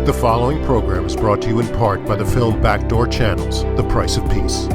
The following program is brought to you in part by the film Backdoor Channels, The Price of Peace.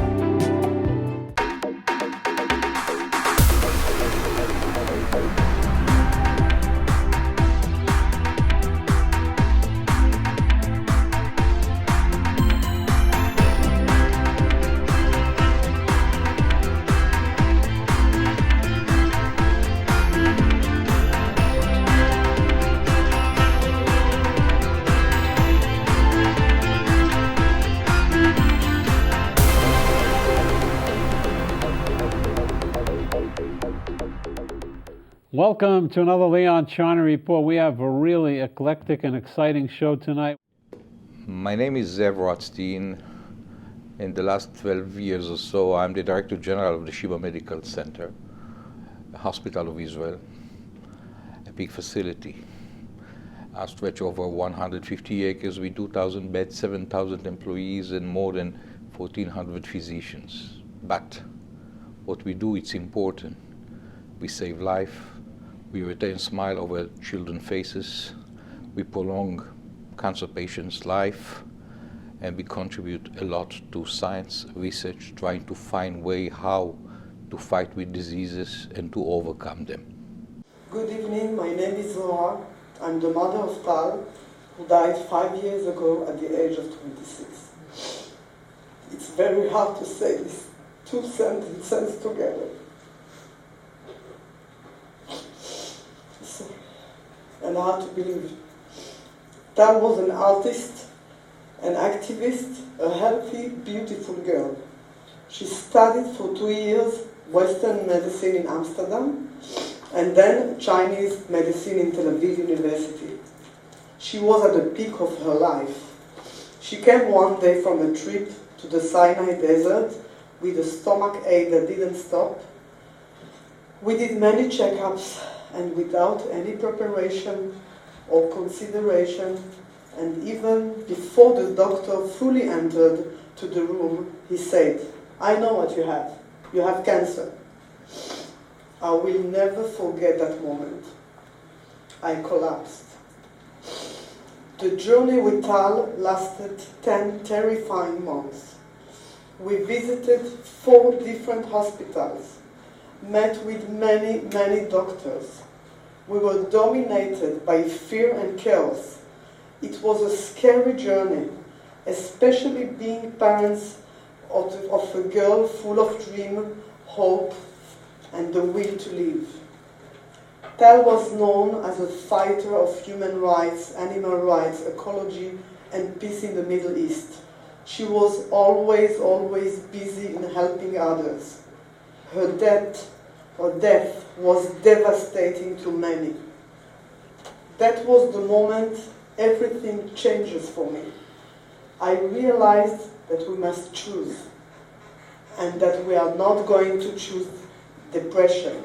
Welcome to another Leon Charney Report. We have a really eclectic and exciting show tonight. My name is Zeev Rotstein. In the last 12 years or so, I'm the Director General of the Sheba Medical Center, a hospital of Israel, a big facility. I stretch over 150 acres with 2,000 beds, 7,000 employees, and more than 1,400 physicians. But what we do, it's important. We save life. We retain smile over children's faces, we prolong cancer patients' life, and we contribute a lot to science research, trying to find way how to fight with diseases and to overcome them. Good evening, my name is Zohar. I'm the mother of Tal, who died 5 years ago at the age of 26. It's very hard to say these two sentences together. And hard to believe. Tal was an artist, an activist, a healthy, beautiful girl. She studied for 2 years Western medicine in Amsterdam and then Chinese medicine in Tel Aviv University. She was at the peak of her life. She came one day from a trip to the Sinai desert with a stomach ache that didn't stop. We did many checkups, and without any preparation or consideration, and even before the doctor fully entered to the room, he said, "I know what you have. You have cancer." I will never forget that moment. I collapsed. The journey with Tal lasted 10 terrifying months. We visited 4 different hospitals, met with many, many doctors. We were dominated by fear and chaos. It was a scary journey, especially being parents of a girl full of dream, hope, and the will to live. Tal was known as a fighter of human rights, animal rights, ecology, and peace in the Middle East. She was always busy in helping others. Her death was devastating to many. That was the moment everything changes for me. I realized that we must choose, and that we are not going to choose depression.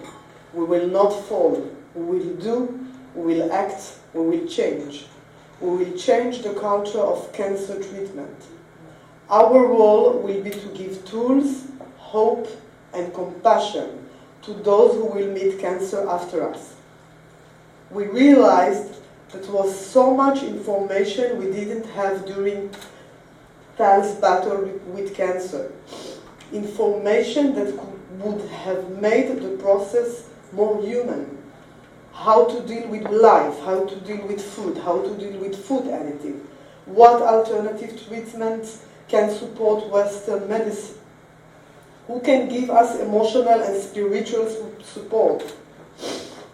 We will not fall. We will do, we will act, we will change. We will change the culture of cancer treatment. Our role will be to give tools, hope, and compassion to those who will meet cancer after us. We realized that there was so much information we didn't have during Tal's battle with cancer. Information that would have made the process more human. How to deal with life, how to deal with food, how to deal with food additive. What alternative treatments can support Western medicine? Who can give us emotional and spiritual support?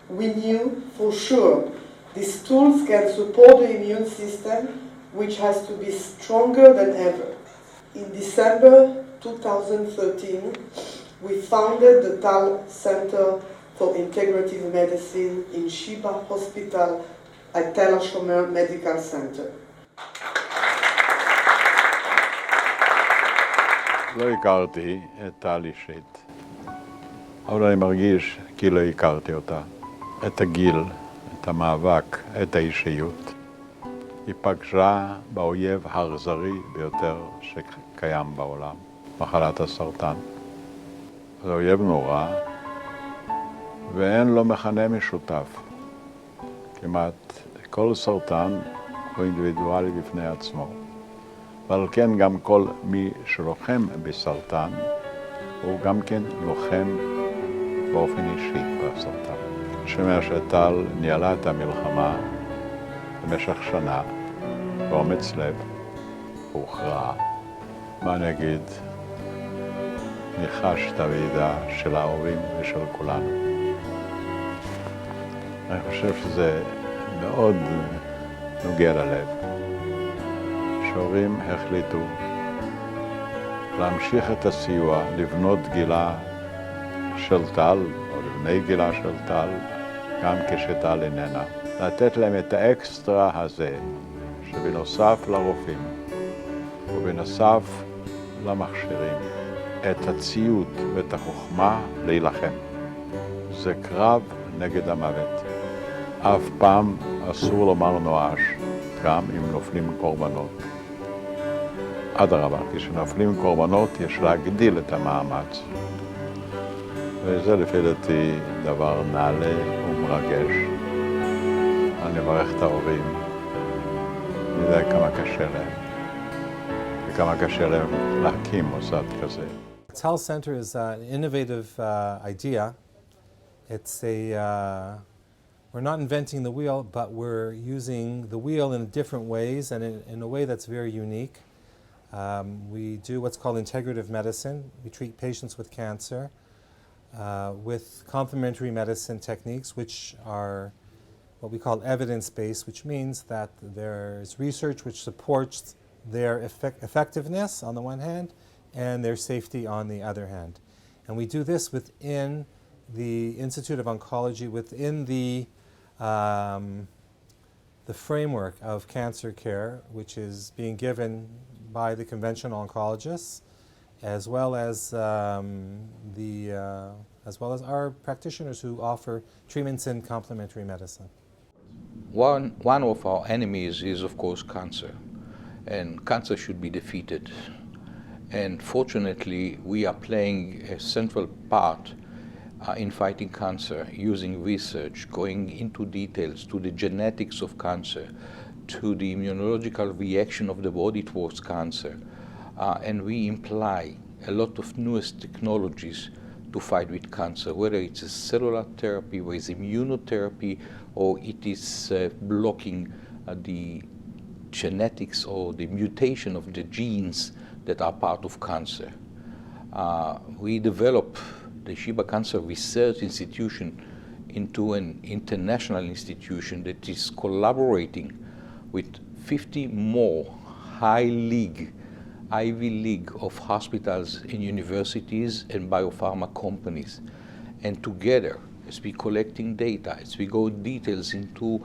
We knew for sure these tools can support the immune system, which has to be stronger than ever. In December 2013, we founded the Tal Center for Integrative Medicine in Sheba Hospital at Tal Center Medical Center. לא הכרתי את טל אישית, אבל אני מרגיש כאילו הכרתי אותה. את הגיל, את המאבק, את האישיות. היא פגשה באויב האכזרי ביותר שקיים בעולם, מחלת הסרטן. זה אויב נורא, ואין לו מכנה משותף. כמעט כל סרטן הוא אינדיבידואלי בפני עצמו. ועל כן גם כל מי שלוחם בסרטן, הוא גם כן לוחם באופן אישי בסרטן. שאומר שטל ניהלה את המלחמה במשך שנה, באומץ לב, והוכרעה. מה אני אגיד? אני חש את הוועידה של ההורים ושל כולנו. אני חושב שזה מאוד נוגע ללב. שהורים החליטו להמשיך את הסיוע לבנות גילה של טל, או לבני גילה של טל, גם כשטל איננה. לתת להם את האקסטרה הזה, שבנוסף לרופאים ובנוסף למכשירים, את הציוד ואת החוכמה להילחם. זה קרב נגד המוות. אף פעם אסור לומר נואש, גם אם נופלים קורבנות. אדרבה, כשנופלים קורבנות יש להגדיל את המאמץ. וזה לפי דעתי דבר נעלה ומרגש. אני מברך את ההורים. אני יודע כמה קשה להם. וכמה קשה להם להקים מוסד כזה. Tal Center is an innovative idea. It's we're not inventing the wheel, but we're using the wheel in different ways and in a way that's very unique. We do what's called integrative medicine. We treat patients with cancer with complementary medicine techniques, which are what we call evidence-based, which means that there's research which supports their effectiveness on the one hand and their safety on the other hand. And we do this within the Institute of Oncology, within the framework of cancer care, which is being given by the conventional oncologists, as well as our practitioners who offer treatments in complementary medicine. One of our enemies is, of course, cancer, and cancer should be defeated. And fortunately, we are playing a central part in fighting cancer, using research, going into details to the genetics of cancer, to the immunological reaction of the body towards cancer. And we imply a lot of newest technologies to fight with cancer, whether it's a cellular therapy, whether it's immunotherapy, or it is blocking the genetics or the mutation of the genes that are part of cancer. We develop the Sheba Cancer Research Institution into an international institution that is collaborating with 50 more Ivy League of hospitals and universities and biopharma companies. And together, as we collecting data, as we go details into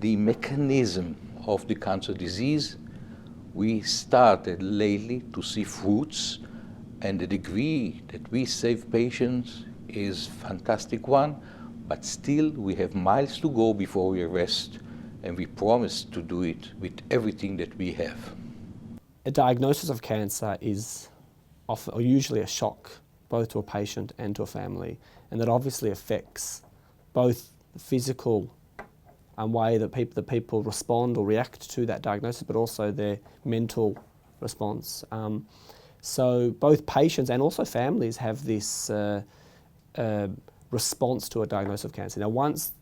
the mechanism of the cancer disease, we started lately to see fruits, and the degree that we save patients is fantastic one, but still we have miles to go before we rest, and we promise to do it with everything that we have. A diagnosis of cancer is usually a shock, both to a patient and to a family, and that obviously affects both the physical way that people respond or react to that diagnosis, but also their mental response. So both patients and also families have this response to a diagnosis of cancer. Now, once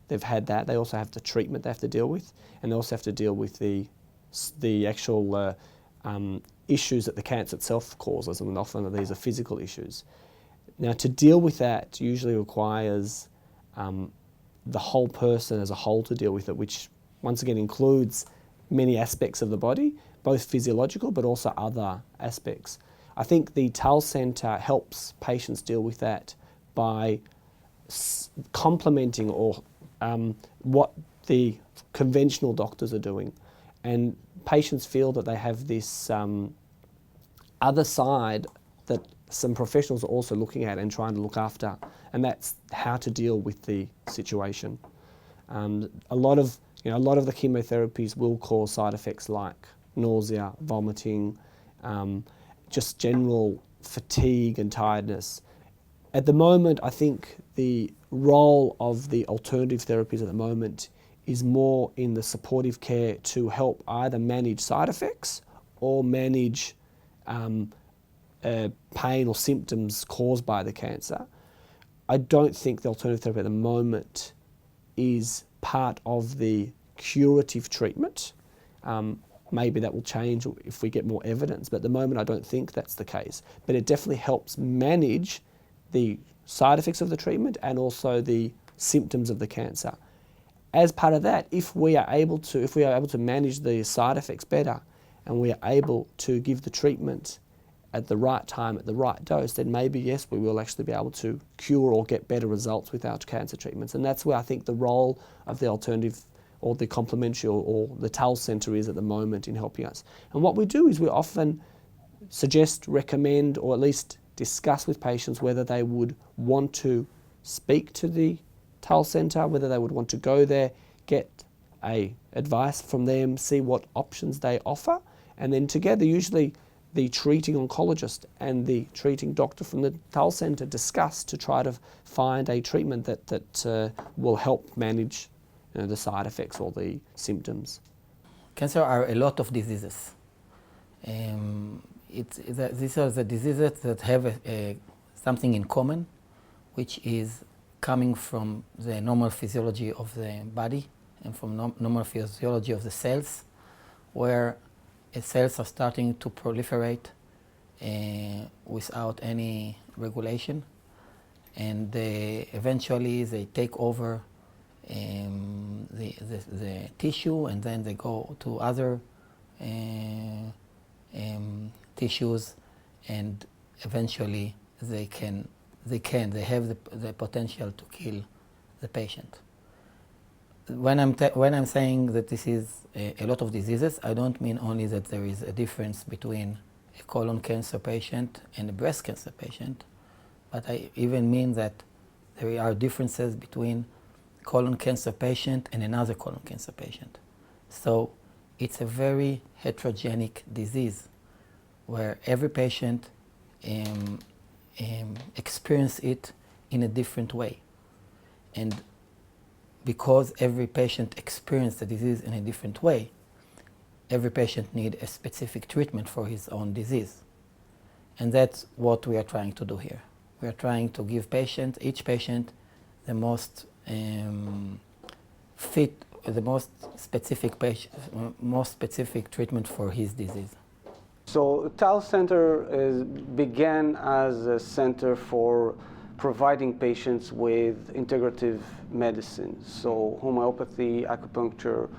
they've had that, they also have the treatment they have to deal with, and they also have to deal with the actual issues that the cancer itself causes, and often these are physical issues. Now, to deal with that usually requires the whole person as a whole to deal with it, which once again includes many aspects of the body, both physiological but also other aspects. I think the Tal Center helps patients deal with that by complementing or what the conventional doctors are doing. And patients feel that they have this other side that some professionals are also looking at and trying to look after, and that's how to deal with the situation. A lot of the chemotherapies will cause side effects like nausea, vomiting, just general fatigue and tiredness. At the moment, I think the role of the alternative therapies at the moment is more in the supportive care to help either manage side effects or manage pain or symptoms caused by the cancer. I don't think the alternative therapy at the moment is part of the curative treatment. Maybe that will change if we get more evidence, but at the moment I don't think that's the case. But it definitely helps manage the side effects of the treatment and also the symptoms of the cancer. As part of that, if we are able to manage the side effects better and we are able to give the treatment at the right time, at the right dose, then maybe, yes, we will actually be able to cure or get better results with our cancer treatments. And that's where I think the role of the alternative or the complementary or the Tal Center is at the moment in helping us. And what we do is we often suggest, recommend, or at least discuss with patients whether they would want to speak to the Tal Center, whether they would want to go there, get advice from them, see what options they offer, and then together, usually the treating oncologist and the treating doctor from the Tal Center discuss to try to find a treatment that will help manage the side effects or the symptoms. Cancer are a lot of diseases. These are the diseases that have something in common, which is coming from the normal physiology of the body and from normal physiology of the cells, where cells are starting to proliferate without any regulation, and eventually they take over the tissue, and then they go to other tissues, and eventually they have the potential to kill the patient. When I'm saying that this is a lot of diseases, I don't mean only that there is a difference between a colon cancer patient and a breast cancer patient, but I even mean that there are differences between colon cancer patient and another colon cancer patient. So it's a very heterogenic disease where every patient experiences it in a different way. And because every patient experiences the disease in a different way, every patient needs a specific treatment for his own disease. And that's what we are trying to do here. We are trying to give each patient the most specific treatment for his disease. So Tal Center began as a center for providing patients with integrative medicine, so homeopathy, acupuncture,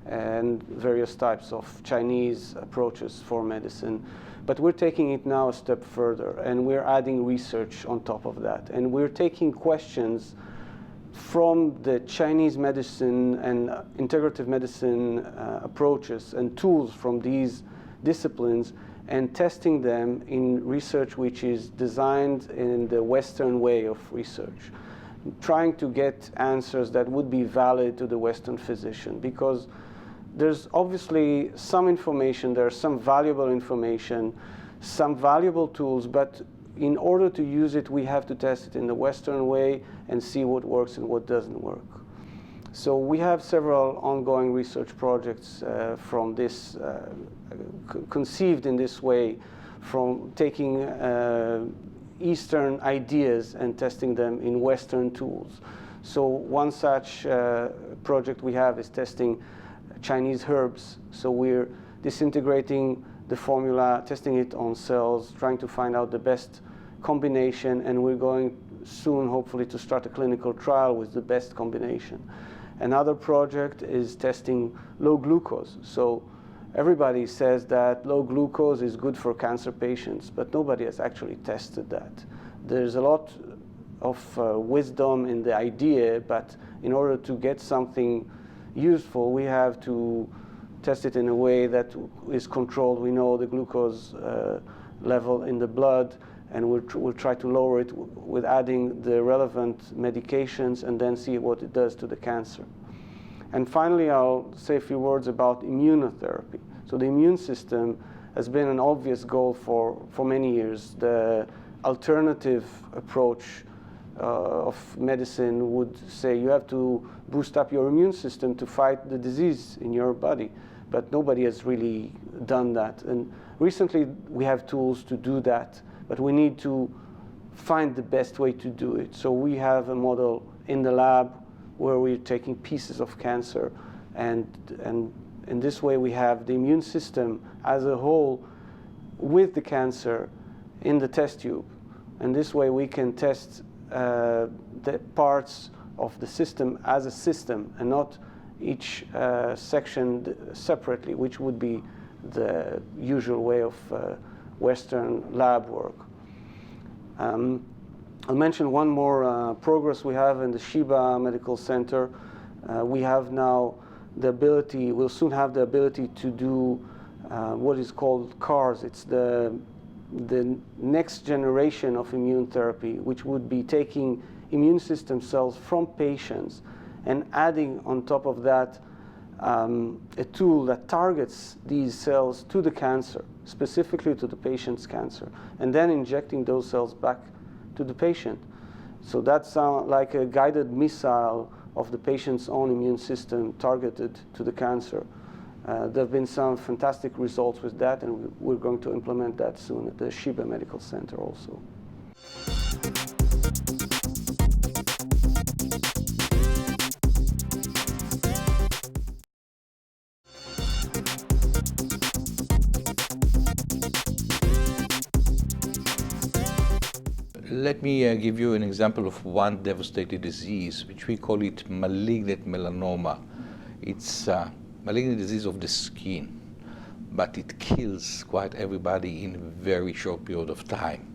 and various types of Chinese approaches for medicine. But we're taking it now a step further, and we're adding research on top of that. And we're taking questions from the Chinese medicine and integrative medicine approaches and tools from these disciplines and testing them in research which is designed in the Western way of research, trying to get answers that would be valid to the Western physician, because there's obviously some information, there's some valuable information, some valuable tools, but in order to use it, we have to test it in the Western way and see what works and what doesn't work. So we have several ongoing research projects from this, conceived in this way, from taking Eastern ideas and testing them in Western tools. So one such project we have is testing Chinese herbs. So we're disintegrating the formula, testing it on cells, trying to find out the best combination, and we're going soon, hopefully, to start a clinical trial with the best combination. Another project is testing low glucose. So everybody says that low glucose is good for cancer patients, but nobody has actually tested that. There's a lot of wisdom in the idea, but in order to get something useful, we have to test it in a way that is controlled. We know the glucose level in the blood, and we'll try to lower it with adding the relevant medications and then see what it does to the cancer. And finally, I'll say a few words about immunotherapy. So the immune system has been an obvious goal for many years. The alternative approach of medicine would say you have to boost up your immune system to fight the disease in your body, but nobody has really done that. And recently we have tools to do that, but we need to find the best way to do it. So we have a model in the lab where we're taking pieces of cancer, and in this way we have the immune system as a whole with the cancer in the test tube. And this way we can test the parts of the system as a system and not each section separately, which would be the usual way of Western lab work. I'll mention one more progress we have in the Sheba Medical Center. We have now the ability, we'll soon have the ability to do what is called CARs. It's the next generation of immune therapy, which would be taking immune system cells from patients and adding on top of that a tool that targets these cells to the cancer, specifically to the patient's cancer, and then injecting those cells back to the patient. So that's like a guided missile of the patient's own immune system targeted to the cancer. There have been some fantastic results with that, and we're going to implement that soon at the Sheba Medical Center also. Let me give you an example of one devastating disease, which we call it malignant melanoma. It's a malignant disease of the skin, but it kills quite everybody in a very short period of time.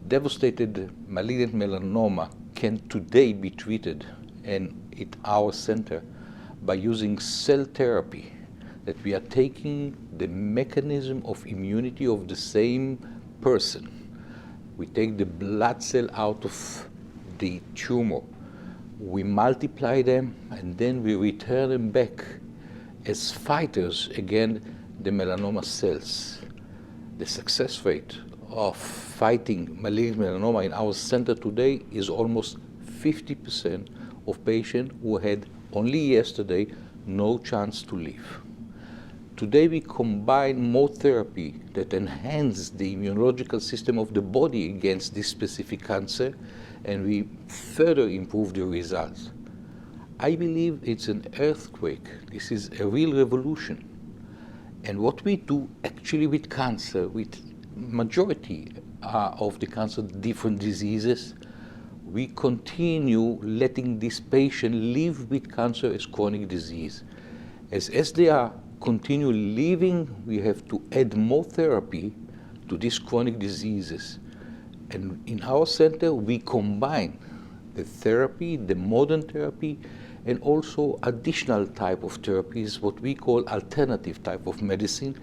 Devastated malignant melanoma can today be treated at our center by using cell therapy, that we are taking the mechanism of immunity of the same person. We take the blood cell out of the tumor, we multiply them, and then we return them back as fighters against the melanoma cells. The success rate of fighting malignant melanoma in our center today is almost 50% of patients who had only yesterday no chance to live. Today we combine more therapy that enhance the immunological system of the body against this specific cancer, and we further improve the results. I believe it's an earthquake. This is a real revolution. And what we do actually with cancer, with majority of the cancer, different diseases, we continue letting this patient live with cancer as chronic disease. As they are continue living, we have to add more therapy to these chronic diseases. And in our center, we combine the therapy, the modern therapy, and also additional type of therapies, what we call alternative type of medicine.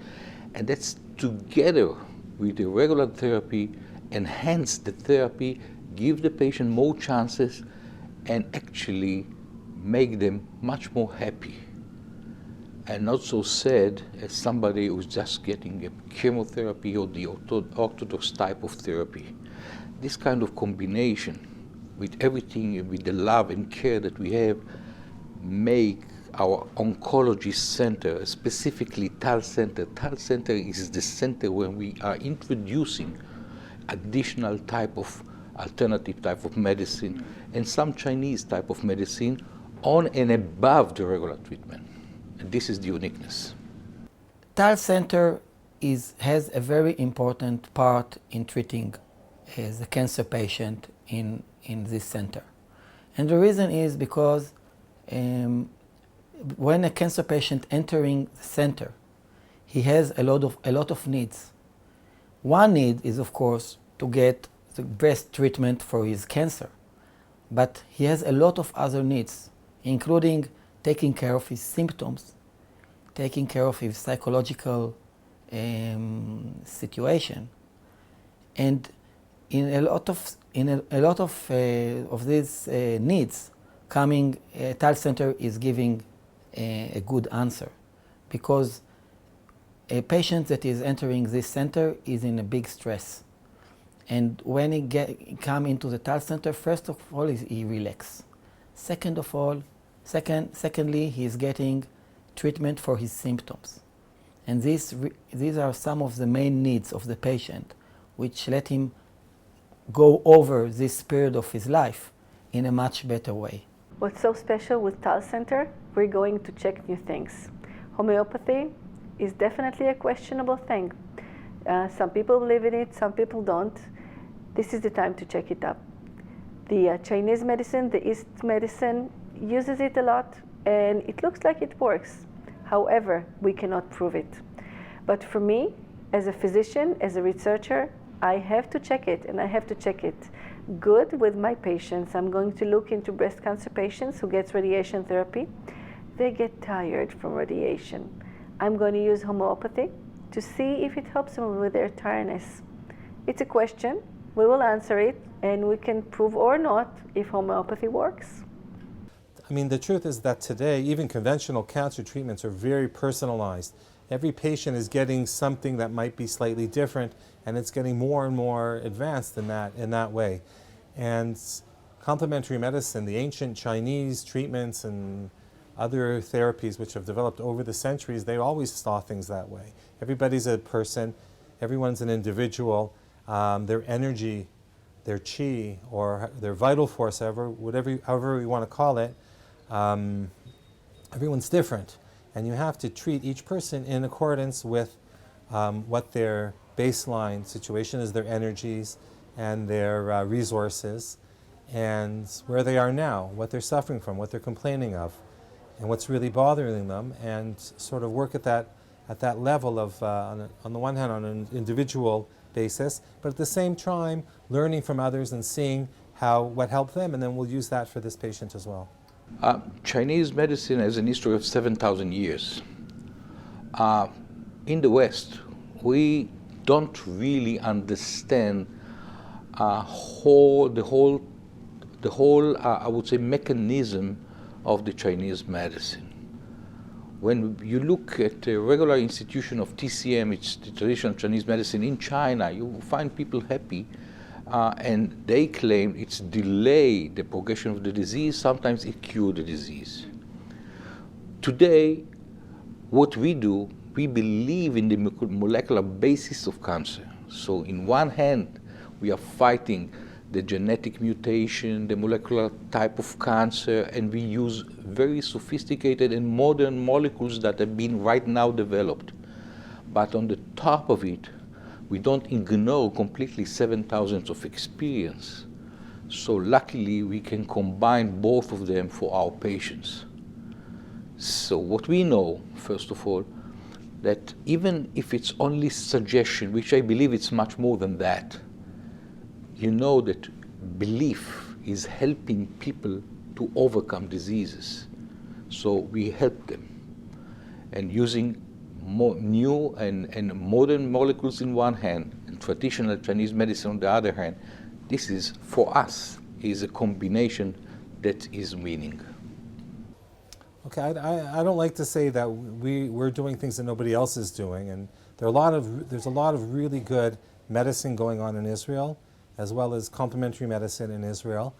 And that's together with the regular therapy, enhance the therapy, give the patient more chances, and actually make them much more happy. And not so sad as somebody who's just getting a chemotherapy or the orthodox type of therapy. This kind of combination with everything, with the love and care that we have, make our oncology center, specifically Tal Center. Tal Center is the center where we are introducing additional type of alternative type of medicine and some Chinese type of medicine on and above the regular treatment. And this is the uniqueness. Tal Center has a very important part in treating the cancer patient in this center. And the reason is because when a cancer patient entering the center, he has a lot of needs. One need is, of course, to get the best treatment for his cancer. But he has a lot of other needs, including taking care of his symptoms, taking care of his psychological situation, and in a lot of these needs, Tal Center is giving a good answer, because a patient that is entering this center is in a big stress, And when he come into the Tal Center, first of all, he relax. Secondly, he is getting treatment for his symptoms. And these are some of the main needs of the patient, which let him go over this period of his life in a much better way. What's so special with Tal Center? We're going to check new things. Homeopathy is definitely a questionable thing. Some people believe in it, some people don't. This is the time to check it up. The Chinese medicine, the East medicine, uses it a lot, and it looks like it works. However, we cannot prove it. But for me, as a physician, as a researcher, I have to check it, and I have to check it good with my patients. I'm going to look into breast cancer patients who get radiation therapy. They get tired from radiation. I'm going to use homeopathy to see if it helps them with their tiredness. It's a question. We will answer it, and we can prove or not if homeopathy works. I mean, the truth is that today, even conventional cancer treatments are very personalized. Every patient is getting something that might be slightly different, and it's getting more and more advanced in that way. And complementary medicine, the ancient Chinese treatments and other therapies which have developed over the centuries, they always saw things that way. Everybody's a person, everyone's an individual, their energy, their chi, or their vital force, however we want to call it, everyone's different. And you have to treat each person in accordance with what their baseline situation is, their energies and their resources, and where they are now, what they're suffering from, what they're complaining of, and what's really bothering them, and sort of work at that level of, on the one hand, on an individual basis, but at the same time, learning from others and seeing what helped them, and then we'll use that for this patient as well. Chinese medicine has an history of 7,000 years. In the West, we don't really understand the whole I would say, mechanism of the Chinese medicine. When you look at the regular institution of TCM, it's the traditional Chinese medicine in China, you find people happy. And they claim it's delay the progression of the disease, sometimes it cure the disease. Today, what we do, we believe in the molecular basis of cancer. So in one hand, we are fighting the genetic mutation, the molecular type of cancer, and we use very sophisticated and modern molecules that have been right now developed. But on the top of it, we don't ignore completely 7,000 of experience. So luckily, we can combine both of them for our patients. So what we know, first of all, that even if it's only suggestion, which I believe it's much more than that, you know that belief is helping people to overcome diseases. So we help them. And using new and modern molecules in one hand, and traditional Chinese medicine on the other hand, this is, for us, is a combination that is winning. Okay, I don't like to say that we're doing things that nobody else is doing, and there's a lot of really good medicine going on in Israel, as well as complementary medicine in Israel.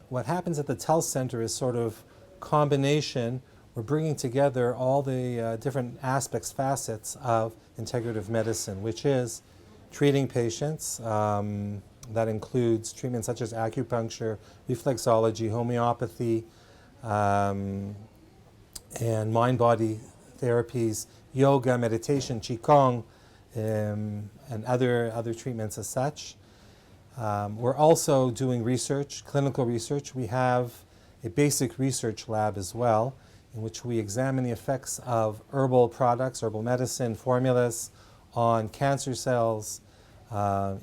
What happens at the Tal Center is sort of combination. We're bringing together all the different aspects, facets of integrative medicine, which is treating patients. That includes treatments such as acupuncture, reflexology, homeopathy, and mind-body therapies, yoga, meditation, qigong, and other treatments as such. We're also doing research, clinical research. We have a basic research lab as well, in which we examine the effects of herbal products, herbal medicine, formulas on cancer cells,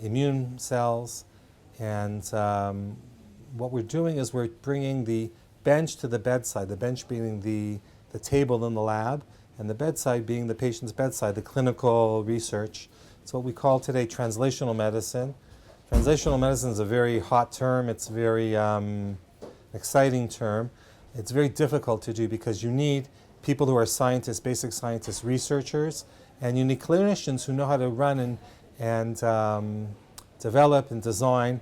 immune cells. And what we're doing is we're bringing the bench to the bedside, the bench being the table in the lab, and the bedside being the patient's bedside, the clinical research. It's what we call today translational medicine. Translational medicine is a very hot term. It's a very exciting term. It's very difficult to do because you need people who are scientists, basic scientists, researchers, and you need clinicians who know how to run and develop and design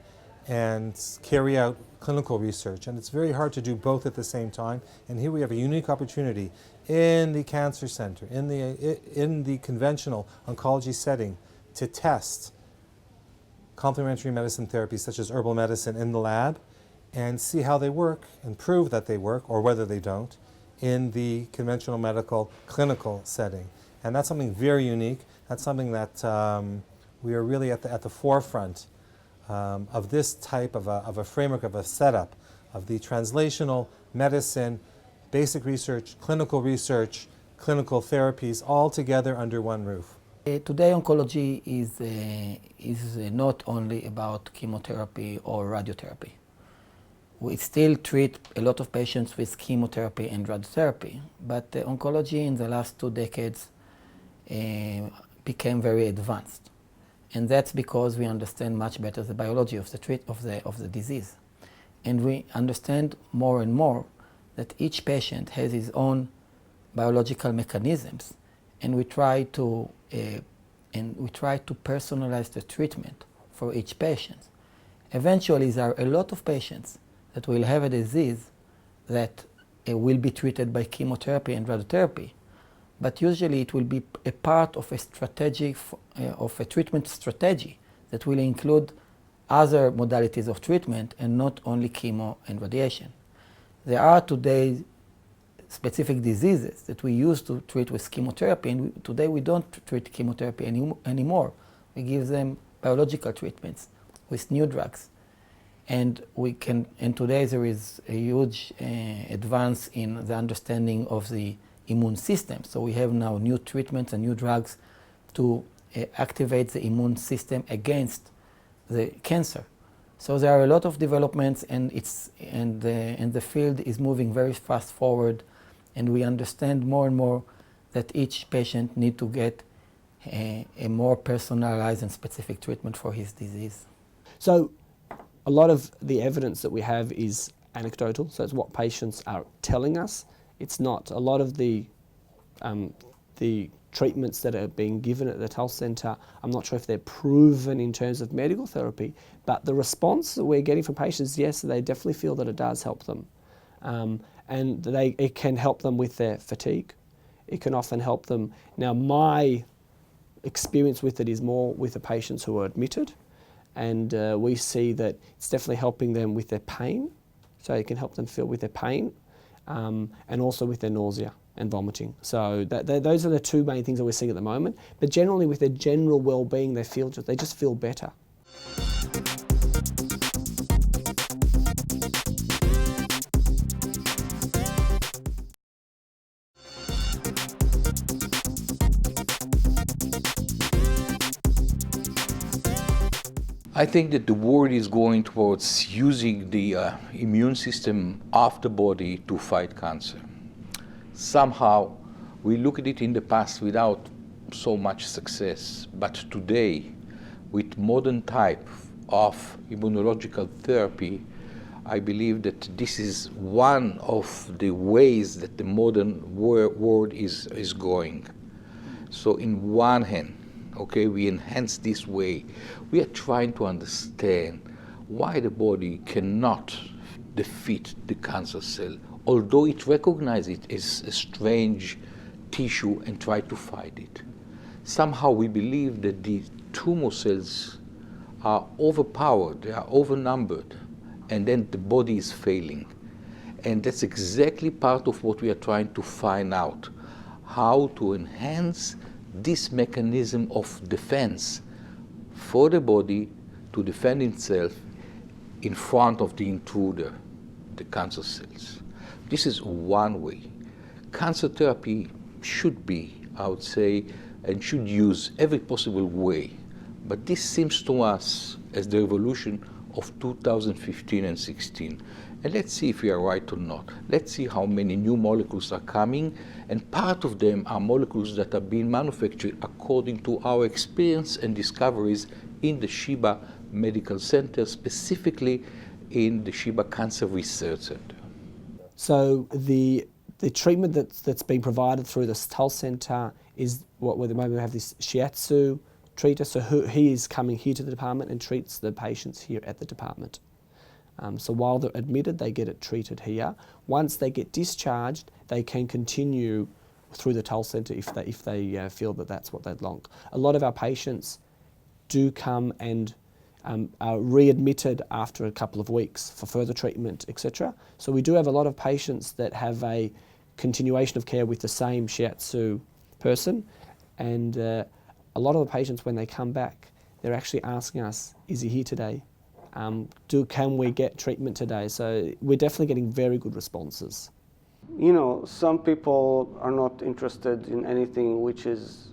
and carry out clinical research. And it's very hard to do both at the same time. And here we have a unique opportunity in the cancer center, in the conventional oncology setting, to test complementary medicine therapies such as herbal medicine in the lab and see how they work and prove that they work, or whether they don't, in the conventional medical clinical setting. And that's something very unique. That's something that we are really at the forefront of this type of a framework, of a setup, of the translational medicine, basic research, clinical therapies, all together under one roof. Today oncology is not only about chemotherapy or radiotherapy. We still treat a lot of patients with chemotherapy and radiotherapy, but oncology in the last 2 decades became very advanced. And that's because we understand much better the biology of the disease. And we understand more and more that each patient has his own biological mechanisms, and we try to personalize the treatment for each patient. Eventually, there are a lot of patients that will have a disease that will be treated by chemotherapy and radiotherapy, but usually it will be a part of a strategy, of a treatment strategy that will include other modalities of treatment and not only chemo and radiation. There are today specific diseases that we used to treat with chemotherapy, and today we don't treat chemotherapy anymore. We give them biological treatments with new drugs. And today there is a huge advance in the understanding of the immune system. So we have now new treatments and new drugs to activate the immune system against the cancer. So there are a lot of developments, and the field is moving very fast forward, and we understand more and more that each patient needs to get a more personalized and specific treatment for his disease. So a lot of the evidence that we have is anecdotal, so it's what patients are telling us. It's not a lot of the treatments that are being given at the Tal Center. I'm not sure if they're proven in terms of medical therapy, but the response that we're getting from patients, yes, they definitely feel that it does help them. And it can help them with their fatigue. It can often help them. Now, my experience with it is more with the patients who are admitted, and we see that it's definitely helping them with their pain, so it can help them feel with their pain, and also with their nausea and vomiting. So those are the two main things that we're seeing at the moment. But generally, with their general well-being, they just feel better. I think that the world is going towards using the immune system of the body to fight cancer. Somehow, we look at it in the past without so much success, but today, with modern type of immunological therapy, I believe that this is one of the ways that the modern world is going. So in one hand, okay, we enhance this way. We are trying to understand why the body cannot defeat the cancer cell, although it recognizes it as a strange tissue and try to fight it. Somehow we believe that the tumor cells are overpowered, they are overnumbered, and then the body is failing. And that's exactly part of what we are trying to find out, how to enhance this mechanism of defense for the body to defend itself in front of the intruder, the cancer cells. This is one way. Cancer therapy should be, I would say, and should use every possible way. But this seems to us as the revolution of 2015 and 16. And let's see if we are right or not. Let's see how many new molecules are coming, and part of them are molecules that are being manufactured according to our experience and discoveries in the Sheba Medical Center, specifically in the Sheba Cancer Research Center. So the treatment that's being provided through the Tal Center is what at the moment we have this shiatsu, treater, so he is coming here to the department and treats the patients here at the department. So while they're admitted, they get it treated here. Once they get discharged, they can continue through the Tal Center if they feel that that's what they'd like. A lot of our patients do come and are readmitted after a couple of weeks for further treatment, etc. So we do have a lot of patients that have a continuation of care with the same shiatsu person, and a lot of the patients, when they come back, they're actually asking us, is he here today? Can we get treatment today? So we're definitely getting very good responses. You know, some people are not interested in anything which is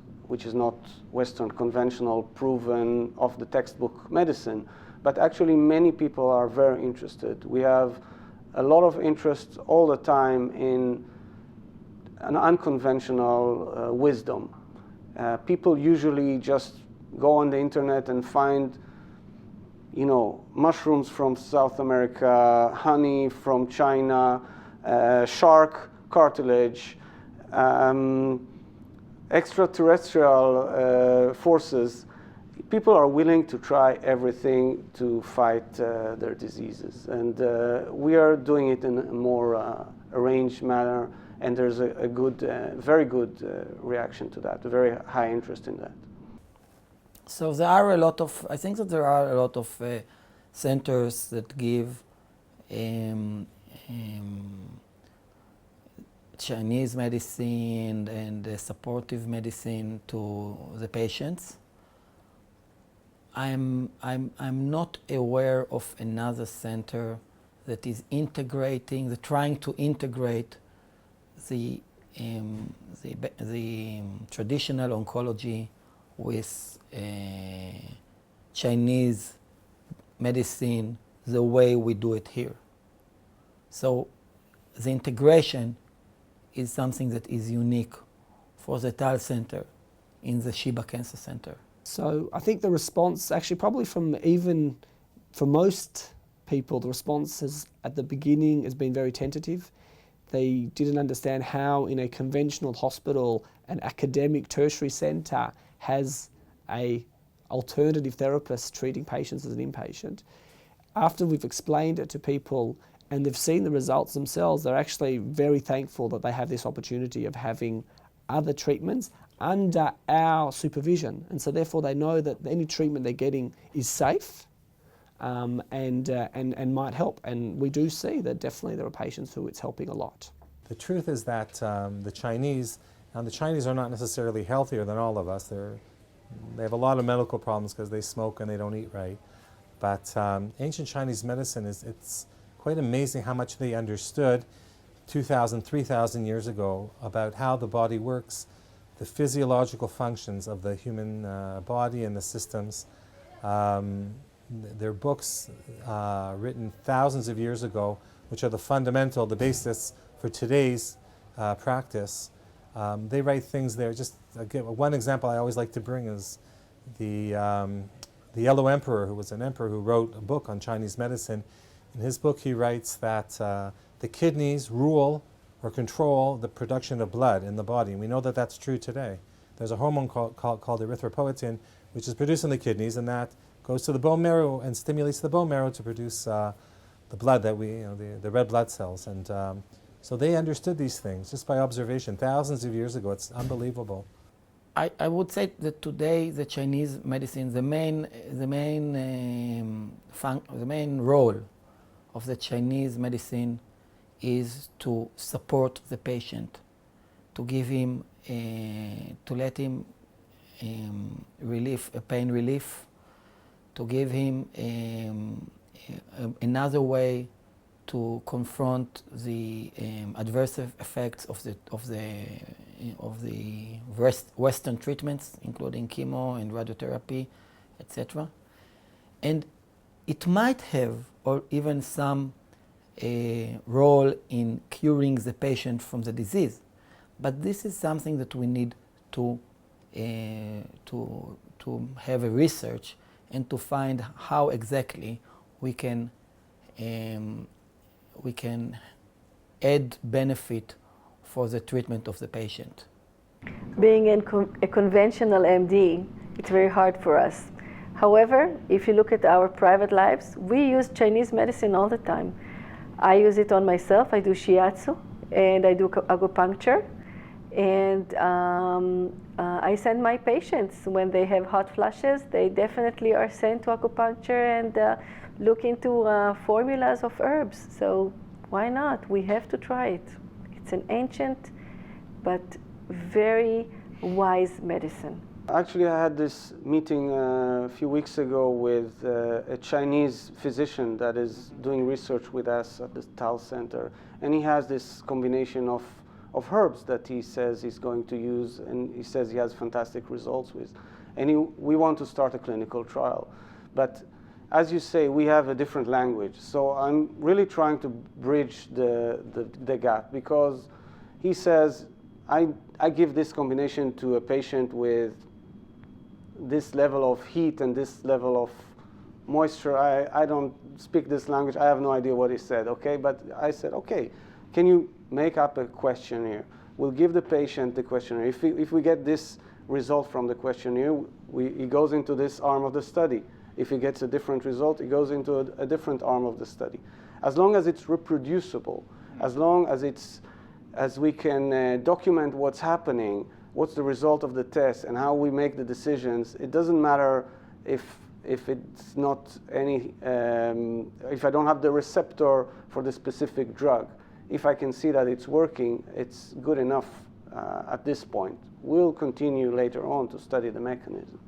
not Western conventional, proven, off the textbook medicine, but actually many people are very interested. We have a lot of interest all the time in an unconventional wisdom. People usually just go on the internet and find, you know, mushrooms from South America, honey from China, shark cartilage, extraterrestrial forces. People are willing to try everything to fight their diseases, and we are doing it in a more arranged manner, and there's a good, very good reaction to that, a very high interest in that. So there are a lot of, I think that there are a lot of centers that give Chinese medicine and supportive medicine to the patients. I'm not aware of another center that is trying to integrate the traditional oncology with Chinese medicine the way we do it here. So the integration is something that is unique for the Tal Center in the Sheba Cancer Center. So I think the response, actually probably for most people, the response at the beginning has been very tentative. They didn't understand how in a conventional hospital, an academic tertiary centre has a alternative therapist treating patients as an inpatient. After we've explained it to people and they've seen the results themselves, they're actually very thankful that they have this opportunity of having other treatments under our supervision. And so therefore they know that any treatment they're getting is safe and might help. And we do see that definitely there are patients who it's helping a lot. The truth is that the Chinese are not necessarily healthier than all of us. They have a lot of medical problems because they smoke and they don't eat right. But ancient Chinese medicine, it's quite amazing how much they understood 2,000, 3,000 years ago about how the body works, the physiological functions of the human body and the systems. Their books written thousands of years ago, which are the basis for today's practice. They write things there. Just one example I always like to bring is the Yellow Emperor, who was an emperor who wrote a book on Chinese medicine. In his book, he writes that the kidneys rule or control the production of blood in the body, and we know that that's true today. There's a hormone called erythropoietin, which is produced in the kidneys, and that goes to the bone marrow and stimulates the bone marrow to produce the blood that the red blood cells. And so they understood these things just by observation thousands of years ago. It's unbelievable. I would say that today the Chinese medicine, the main role of the Chinese medicine is to support the patient, to give him, to let him pain relief, to give him another way to confront the adverse effects of the Western treatments, including chemo and radiotherapy, etc. And it might have, or even some role in curing the patient from the disease, but this is something that we need to have a research and to find how exactly we can add benefit for the treatment of the patient. Being a conventional MD, It's very hard for us. However, if you look at our private lives, we use Chinese medicine all the time. I use it on myself. I do shiatsu and I do acupuncture. And I send my patients, when they have hot flushes, they definitely are sent to acupuncture and look into formulas of herbs. So why not? We have to try it. It's an ancient but very wise medicine. Actually, I had this meeting a few weeks ago with a Chinese physician that is doing research with us at the Tal Center. And he has this combination of herbs that he says he's going to use, and he says he has fantastic results with. And we want to start a clinical trial. But as you say, we have a different language. So I'm really trying to bridge the gap, because he says, I give this combination to a patient with this level of heat and this level of moisture. I don't speak this language. I have no idea what he said, okay? But I said, okay, can you make up a questionnaire? We'll give the patient the questionnaire. If we get this result from the questionnaire, he goes into this arm of the study. If he gets a different result, he goes into a different arm of the study. As long as it's reproducible, as long as we can document what's happening, what's the result of the test, and how we make the decisions, it doesn't matter if it's not any, if I don't have the receptor for the specific drug. If I can see that it's working, it's good enough at this point. We'll continue later on to study the mechanism.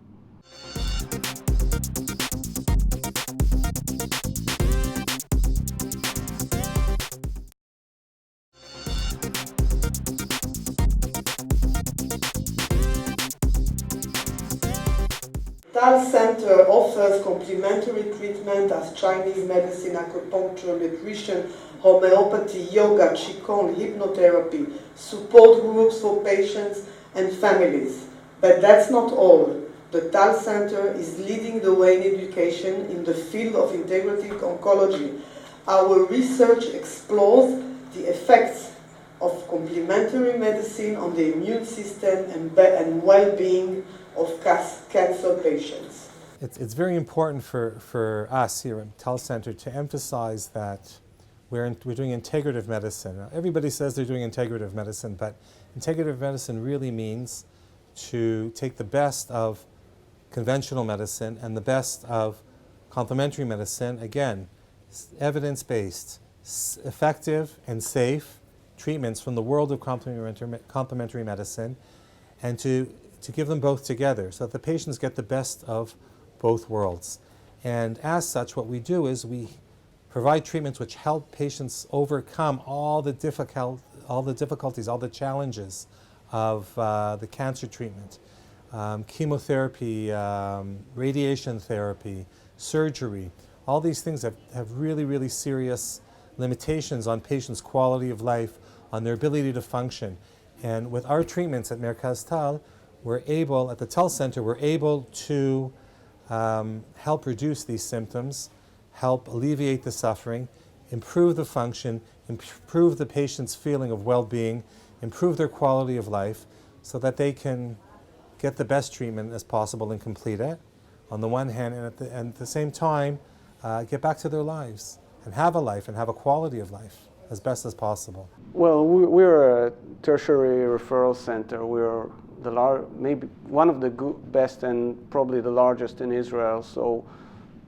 Tal Center offers complementary treatment as Chinese medicine, acupuncture, nutrition, homeopathy, yoga, qigong, hypnotherapy, support groups for patients and families. But that's not all. The Tal Center is leading the way in education in the field of integrative oncology. Our research explores the effects of complementary medicine on the immune system and well-being of cancer patients. It's very important for us here at Tal Center to emphasize that we're doing integrative medicine. Now, everybody says they're doing integrative medicine, but integrative medicine really means to take the best of conventional medicine and the best of complementary medicine, again, evidence-based, effective and safe treatments from the world of complementary medicine, and to give them both together so that the patients get the best of both worlds. And as such, what we do is we provide treatments which help patients overcome all the difficulties, all the challenges of the cancer treatment. Chemotherapy, radiation therapy, surgery, all these things have really, really serious limitations on patients' quality of life, on their ability to function. And with our treatments at Merkaz Tal, we're able, at the Tal Center, we're able to help reduce these symptoms, help alleviate the suffering, improve the function, improve the patient's feeling of well-being, improve their quality of life, so that they can get the best treatment as possible and complete it, on the one hand, and at the same time, get back to their lives and have a life and have a quality of life as best as possible. Well, we're a tertiary referral center. We're maybe one of the best and probably the largest in Israel. So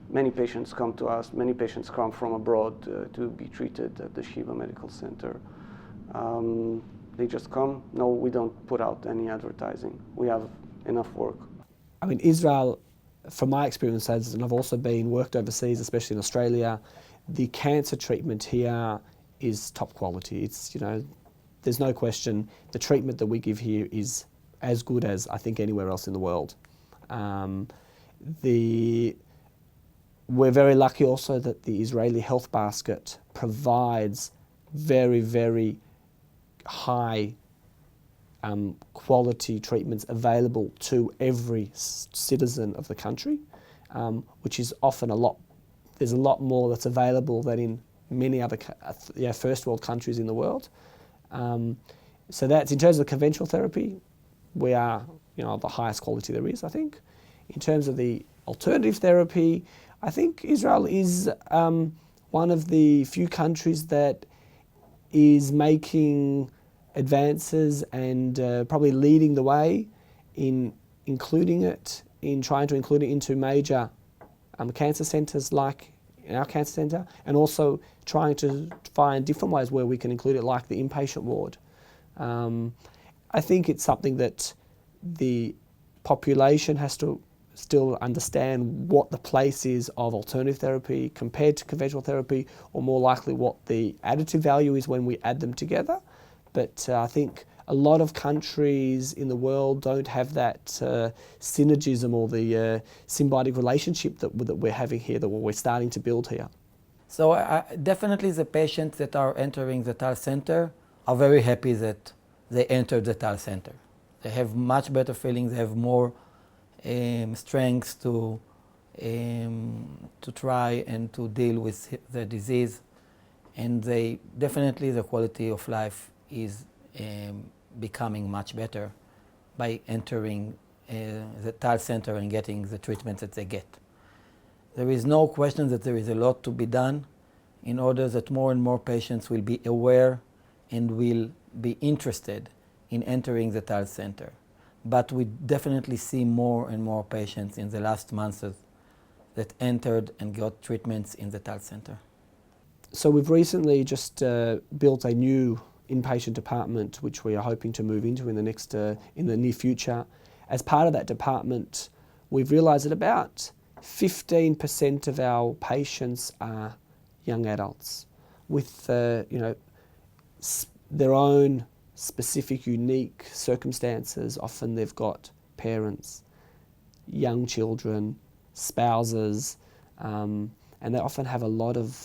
many patients come to us. Many patients come from abroad to be treated at the Sheba Medical Center. They just come. No, we don't put out any advertising. We have enough work. I mean, Israel, from my experiences, and I've also worked overseas, especially in Australia, the cancer treatment here is top quality. It's, there's no question the treatment that we give here is as good as I think anywhere else in the world. We're very lucky also that the Israeli health basket provides very, very high quality treatments available to every citizen of the country, which is often there's a lot more that's available than in many other first world countries in the world. So that's, in terms of conventional therapy, we are the highest quality there is, I think. In terms of the alternative therapy, I think Israel is one of the few countries that is making advances and probably leading the way in including it, in trying to include it into major cancer centres like our cancer centre, and also trying to find different ways where we can include it, like the inpatient ward. I think it's something that the population has to still understand what the place is of alternative therapy compared to conventional therapy, or more likely what the additive value is when we add them together. But I think a lot of countries in the world don't have that synergism or the symbiotic relationship that we're having here, that we're starting to build here. So definitely the patients that are entering the Tal Center are very happy that they entered the Tal Center. They have much better feelings, they have more strength to try and to deal with the disease, and definitely the quality of life is becoming much better by entering the Tal Center and getting the treatment that they get. There is no question that there is a lot to be done in order that more and more patients will be aware and will be interested in entering the Tal Center. But we definitely see more and more patients in the last months that entered and got treatments in the Tal Center. So we've recently just built a new inpatient department, which we are hoping to move into in the near future. As part of that department, we've realised that about 15% of our patients are young adults with their own specific, unique circumstances. Often they've got parents, young children, spouses, and they often have a lot of,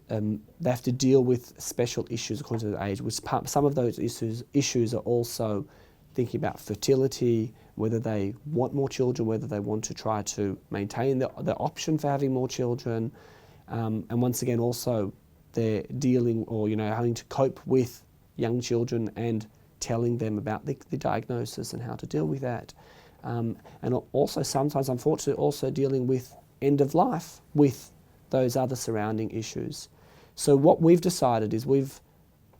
they have to deal with special issues according to their age. Some of those issues are also thinking about fertility, whether they want more children, whether they want to try to maintain the option for having more children. And once again, also they're dealing or having to cope with young children and telling them about the diagnosis and how to deal with that. And also sometimes, unfortunately, also dealing with end of life with those other surrounding issues. So what we've decided is we've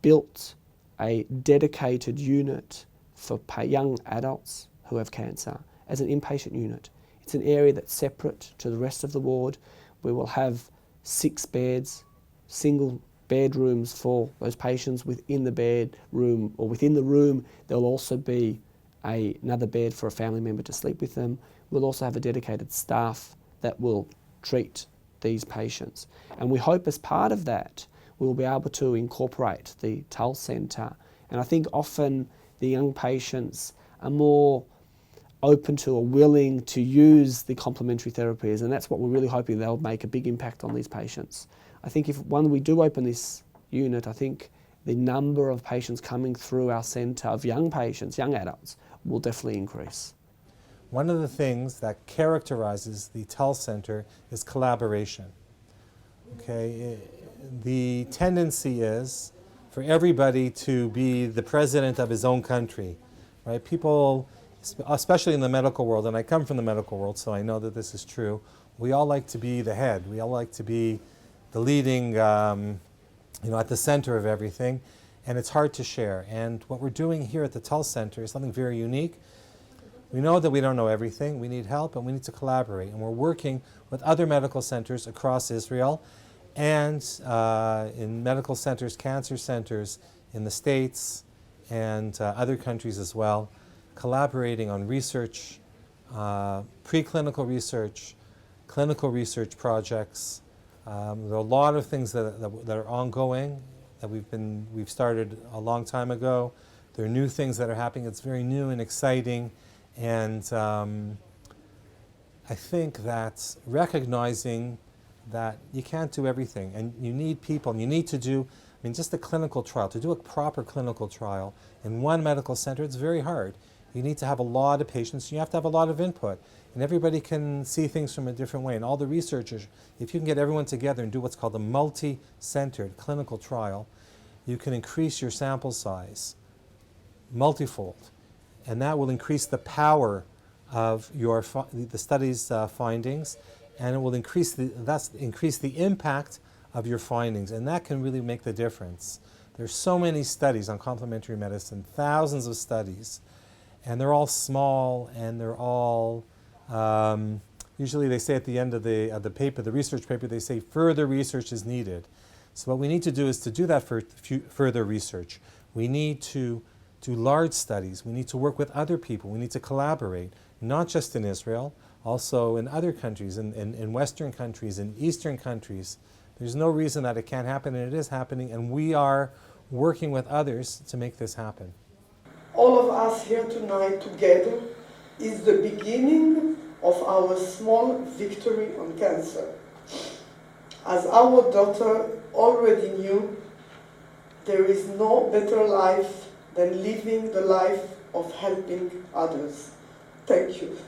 built a dedicated unit for young adults who have cancer as an inpatient unit. It's an area that's separate to the rest of the ward. We will have 6 beds, single bedrooms for those patients within the bedroom, or within the room there'll also be another bed for a family member to sleep with them. We'll also have a dedicated staff that will treat these patients. And we hope as part of that we'll be able to incorporate the Tal Center. And I think often the young patients are more open to or willing to use the complementary therapies, and that's what we're really hoping they'll make a big impact on these patients. I think if we do open this unit, I think the number of patients coming through our centre of young patients, young adults, will definitely increase. One of the things that characterizes the Tal Center is collaboration. Okay, the tendency is for everybody to be the president of his own country, right? People, especially in the medical world, and I come from the medical world, so I know that this is true, we all like to be the head. We all like to be the leading, at the center of everything, and it's hard to share. And what we're doing here at the Tal Center is something very unique. We know that we don't know everything. We need help, and we need to collaborate. And we're working with other medical centers across Israel, and in medical centers, cancer centers in the States and other countries as well, collaborating on research, preclinical research, clinical research projects. There are a lot of things that are ongoing that we've started a long time ago. There are new things that are happening. It's very new and exciting, and I think that recognizing that you can't do everything, and you need people, and you need to do, just a clinical trial, to do a proper clinical trial in one medical center, it's very hard. You need to have a lot of patients, you have to have a lot of input, and everybody can see things from a different way. And all the researchers, if you can get everyone together and do what's called a multi-centered clinical trial, you can increase your sample size multifold, and that will increase the power of the study's findings, and it will increase the impact of your findings, and that can really make the difference. There's so many studies on complementary medicine, thousands of studies, and they're all small, and they're all usually they say at the end of the paper, the research paper, they say further research is needed. So what we need to do is to do that for further research. We need to do large studies. We need to work with other people. We need to collaborate, not just in Israel, also in other countries, in Western countries, in Eastern countries. There's no reason that it can't happen, and it is happening, and we are working with others to make this happen. All of us here tonight together is the beginning of our small victory on cancer. As our daughter already knew, there is no better life than living the life of helping others. Thank you.